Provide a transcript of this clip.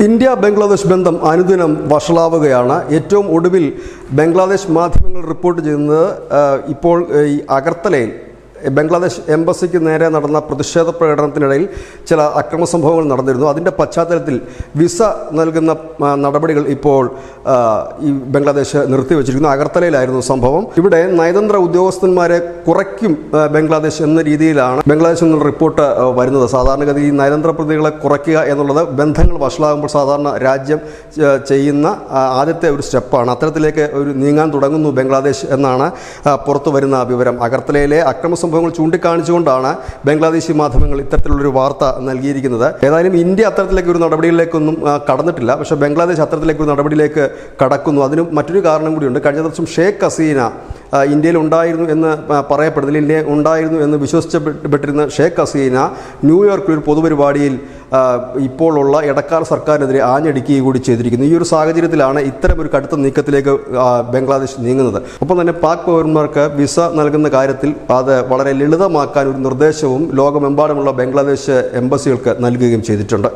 India Bangladesh ബന്ധം അനുദിനം വഷളാവുകയാണ്. ഏറ്റവും ഒടുവിൽ ബംഗ്ലാദേശ് മാധ്യമങ്ങൾ റിപ്പോർട്ട് ചെയ്യുന്നത് ഇപ്പോൾ ഈ അഗർത്തലയിൽ ബംഗ്ലാദേശ് എംബസിക്ക് നേരെ നടന്ന പ്രതിഷേധ പ്രകടനത്തിനിടയിൽ ചില അക്രമ സംഭവങ്ങൾ നടന്നിരുന്നു. അതിൻ്റെ പശ്ചാത്തലത്തിൽ വിസ നൽകുന്ന നടപടികൾ ഇപ്പോൾ ഈ ബംഗ്ലാദേശ് നിർത്തിവെച്ചിരിക്കുന്നു. അഗർത്തലയിലായിരുന്നു സംഭവം. ഇവിടെ നയതന്ത്ര ഉദ്യോഗസ്ഥന്മാരെ കുറയ്ക്കും ബംഗ്ലാദേശ് എന്ന രീതിയിലാണ് ബംഗ്ലാദേശിൽ നിന്നുള്ള റിപ്പോർട്ട് വരുന്നത്. സാധാരണഗതി ഈ നയതന്ത്ര പ്രതികളെ കുറയ്ക്കുക എന്നുള്ളത് ബന്ധങ്ങൾ വഷളാകുമ്പോൾ സാധാരണ രാജ്യം ചെയ്യുന്ന ആദ്യത്തെ ഒരു സ്റ്റെപ്പാണ്. അത്തരത്തിലേക്ക് ഒരു നീങ്ങാൻ തുടങ്ങുന്നു ബംഗ്ലാദേശ് എന്നാണ് പുറത്തു വരുന്ന വിവരം. അഗർത്തലയിലെ അക്രമ സംഭവങ്ങൾ ചൂണ്ടിക്കാണിച്ചുകൊണ്ടാണ് ബംഗ്ലാദേശി മാധ്യമങ്ങൾ ഇത്തരത്തിലുള്ളൊരു വാർത്ത നൽകിയിരിക്കുന്നത്. ഏതായാലും ഇന്ത്യ അത്തരത്തിലേക്ക് ഒരു നടപടിയിലേക്കൊന്നും കടന്നിട്ടില്ല. പക്ഷേ ബംഗ്ലാദേശ് അത്തരത്തിലേക്ക് ഒരു നടപടിയിലേക്ക് കടക്കുന്നു. അതിന് മറ്റൊരു കാരണം കൂടിയുണ്ട്. കഴിഞ്ഞ ദിവസം ഷേഖ് ഹസീന ഇന്ത്യയിൽ ഉണ്ടായിരുന്നു എന്ന് പറയപ്പെടുന്നില്ല, ഇന്ത്യ ഉണ്ടായിരുന്നു എന്ന് വിശ്വസിച്ചപ്പെട്ടിരുന്ന ഷേഖ് ഹസീന ന്യൂയോർക്കിൽ ഒരു പൊതുപരിപാടിയിൽ ഇപ്പോഴുള്ള ഇടക്കാല സർക്കാരിനെതിരെ ആഞ്ഞടിക്കുകയും കൂടി ചെയ്തിരിക്കുന്നു. ഈ ഒരു സാഹചര്യത്തിലാണ് ഇത്തരം ഒരു കടുത്ത നീക്കത്തിലേക്ക് ബംഗ്ലാദേശ് നീങ്ങുന്നത്. ഒപ്പം തന്നെ പാക് പൗരന്മാർക്ക് വിസ നൽകുന്ന കാര്യത്തിൽ അത് വളരെ ലളിതമാക്കാൻ ഒരു നിർദ്ദേശവും ലോകമെമ്പാടുമുള്ള ബംഗ്ലാദേശ് എംബസികൾക്ക് നൽകുകയും ചെയ്തിട്ടുണ്ട്.